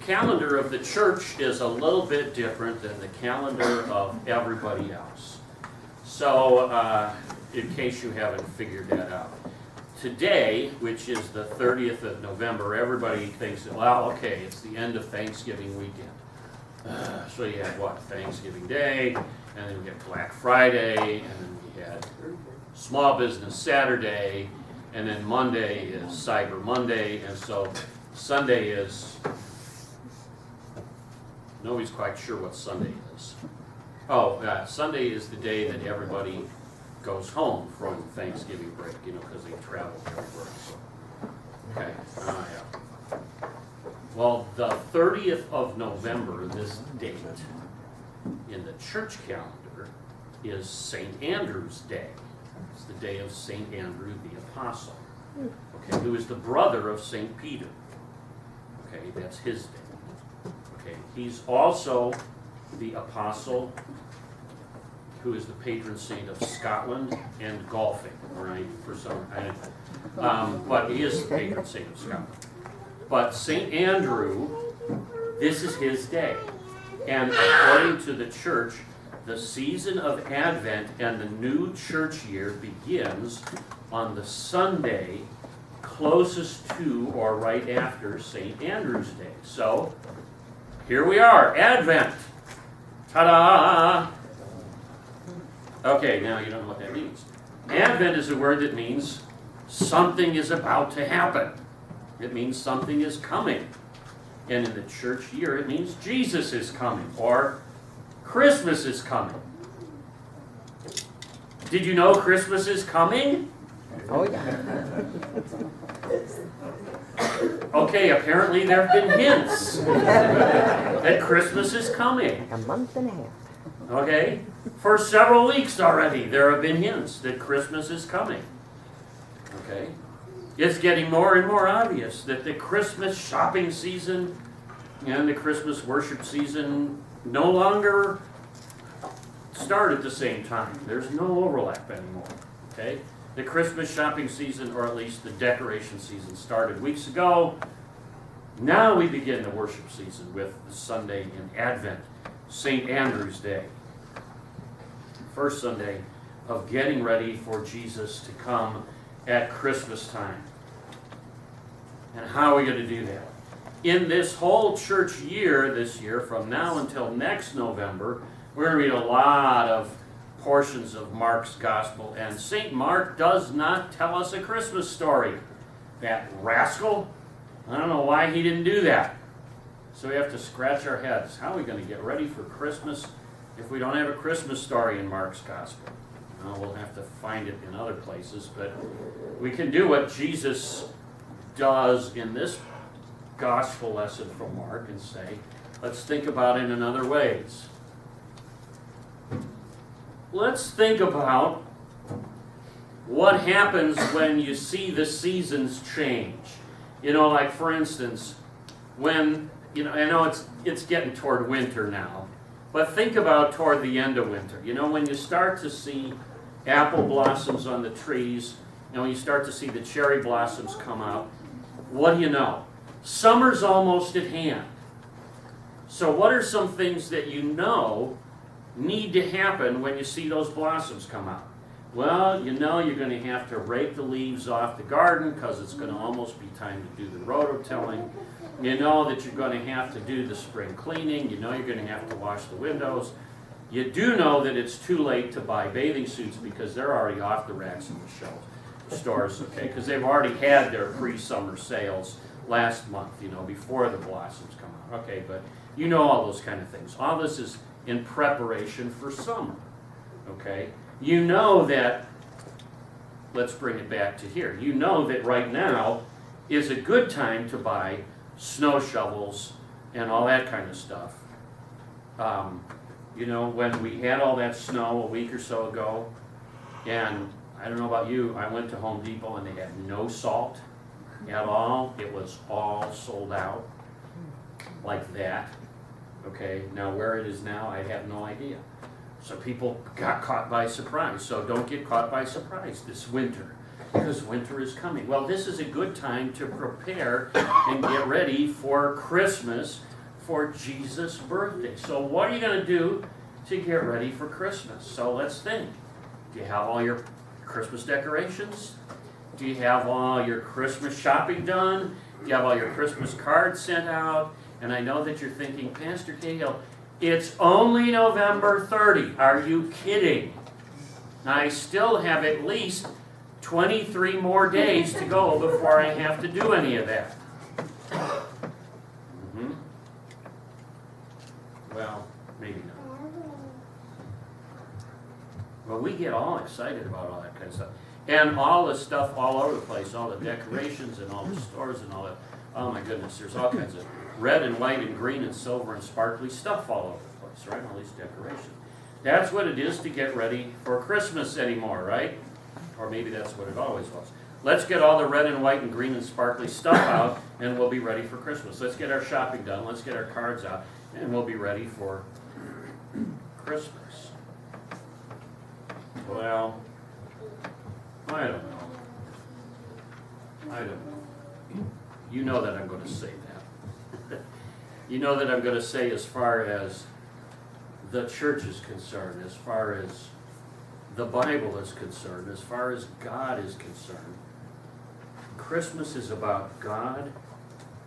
calendar of the church is a little bit different than the calendar of everybody else. So, in case you haven't figured that out. Today, which is the 30th of November, everybody thinks, well, okay, it's the end of Thanksgiving weekend. So you had what? Thanksgiving Day, and then we had Black Friday, and then we had Small Business Saturday, and then Monday is Cyber Monday, and so Sunday is, nobody's quite sure what Sunday is. Oh, Sunday is the day that everybody goes home from Thanksgiving break, because they travel everywhere. So. Okay, yeah. Well, the 30th of November, this date, in the church calendar, is St. Andrew's Day. It's the day of St. Andrew the Apostle, okay, who is the brother of St. Peter. Okay, that's his day. Okay, he's also the apostle who is the patron saint of Scotland and golfing, all right, for some, but he is the patron saint of Scotland. But St. Andrew, this is his day. And according to the church, the season of Advent and the new church year begins on the Sunday closest to or right after St. Andrew's Day. So, here we are, Advent. Ta-da! Okay, now you don't know what that means. Advent is a word that means something is about to happen. It means something is coming. And in the church year, it means Jesus is coming, or Christmas is coming. Did you know Christmas is coming? Oh, yeah. Okay, apparently there have been hints that Christmas is coming. A month and a half. Okay? For several weeks already, there have been hints that Christmas is coming. Okay? It's getting more and more obvious that the Christmas shopping season and the Christmas worship season no longer start at the same time. There's no overlap anymore. Okay? The Christmas shopping season, or at least the decoration season, started weeks ago. Now we begin the worship season with the Sunday in Advent, St. Andrew's Day. First Sunday of getting ready for Jesus to come at Christmas time. And how are we going to do that? In this whole church year this year, from now until next November, we're going to read a lot of portions of Mark's Gospel. And St. Mark does not tell us a Christmas story. That rascal, I don't know why he didn't do that. So we have to scratch our heads. How are we going to get ready for Christmas if we don't have a Christmas story in Mark's Gospel? We'll have to find it in other places, but we can do what Jesus does in this Gospel lesson from Mark and say, let's think about it in other ways. Let's think about what happens when you see the seasons change. Like for instance, when, I know it's getting toward winter now, but think about toward the end of winter. When you start to see apple blossoms on the trees, when you start to see the cherry blossoms come out, what do you know? Summer's almost at hand. So what are some things that need to happen when you see those blossoms come out? Well, you're going to have to rake the leaves off the garden because it's going to almost be time to do the rototilling. You know that you're going to have to do the spring cleaning. You know you're going to have to wash the windows. You do know that it's too late to buy bathing suits because they're already off the racks in the shelves, stores, okay? Because they've already had their pre-summer sales last month, before the blossoms come out. Okay, but all those kind of things. All this is in preparation for summer, okay? That, let's bring it back to here. That right now is a good time to buy snow shovels and all that kind of stuff. When we had all that snow a week or so ago, and I don't know about you, I went to Home Depot and they had no salt at all. It was all sold out, like that. Okay, now where it is now, I have no idea. So people got caught by surprise. So don't get caught by surprise this winter, because winter is coming. Well, this is a good time to prepare and get ready for Christmas for Jesus' birthday. So what are you going to do to get ready for Christmas? So let's think. Do you have all your Christmas decorations? Do you have all your Christmas shopping done? Do you have all your Christmas cards sent out? And I know that you're thinking, Pastor Cahill, it's only November 30. Are you kidding? I still have at least 23 more days to go before I have to do any of that. Well, maybe not. Well, we get all excited about all that kind of stuff. And all the stuff all over the place, all the decorations and all the stores and all that. Oh my goodness, there's all kinds of red and white and green and silver and sparkly stuff all over the place, right? All these decorations. That's what it is to get ready for Christmas anymore, right? Or maybe that's what it always was. Let's get all the red and white and green and sparkly stuff out and we'll be ready for Christmas. Let's get our shopping done. Let's get our cards out and we'll be ready for Christmas. Well, I don't know. You know that I'm going to say that. You know that I'm going to say, as far as the church is concerned, as far as the Bible is concerned, as far as God is concerned, Christmas is about God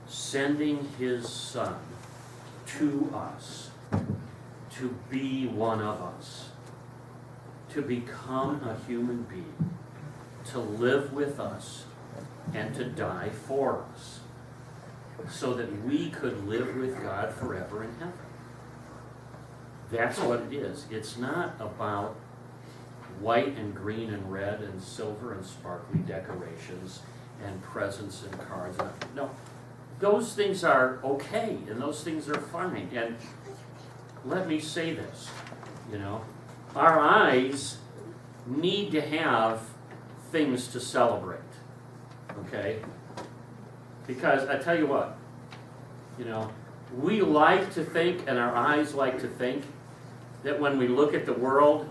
sending His Son to us, to be one of us, to become a human being, to live with us, and to die for us, so that we could live with God forever in heaven. That's what it is. It's not about white and green and red and silver and sparkly decorations and presents and cards. No, those things are okay and those things are fine. And let me say this, our eyes need to have things to celebrate, okay? Because I tell you what, we like to think, and our eyes like to think, that when we look at the world,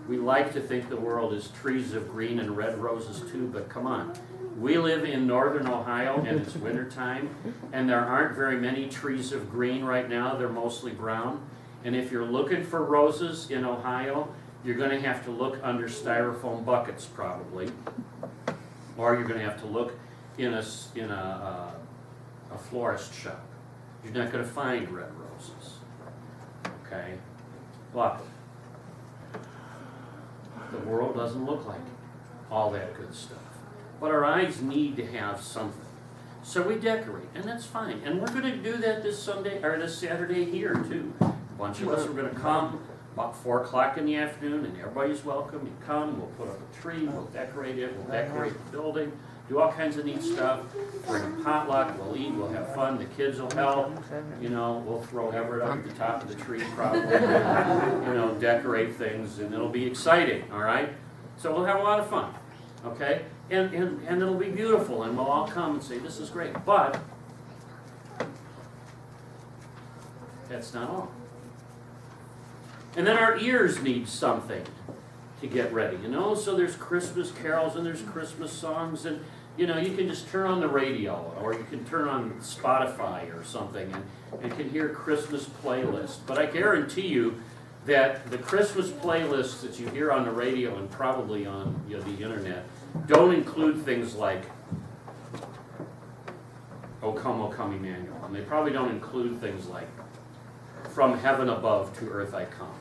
we like to think the world is trees of green and red roses too, but come on. We live in northern Ohio and it's wintertime, and there aren't very many trees of green right now. They're mostly brown. And if you're looking for roses in Ohio, you're going to have to look under styrofoam buckets probably, or you're going to have to look in a florist shop. You're not going to find red roses, okay? But the world doesn't look like all that good stuff. But our eyes need to have something. So we decorate, and that's fine. And we're going to do that this Saturday here too. A bunch of us are going to come about 4 o'clock in the afternoon, and everybody's welcome. You come, we'll put up a tree, we'll decorate it, we'll decorate the building, do all kinds of neat stuff. Bring a potluck, we'll eat, we'll have fun, the kids will help. We'll throw Everett up at the top of the tree probably, decorate things, and it'll be exciting, all right? So we'll have a lot of fun, okay? And it'll be beautiful, and we'll all come and say, this is great. But that's not all. And then our ears need something to get ready, So there's Christmas carols and there's Christmas songs, and you can just turn on the radio, or you can turn on Spotify or something, and can hear Christmas playlists. But I guarantee you that the Christmas playlists that you hear on the radio and probably on the internet don't include things like O Come Emmanuel. And they probably don't include things like From Heaven Above to Earth I Come.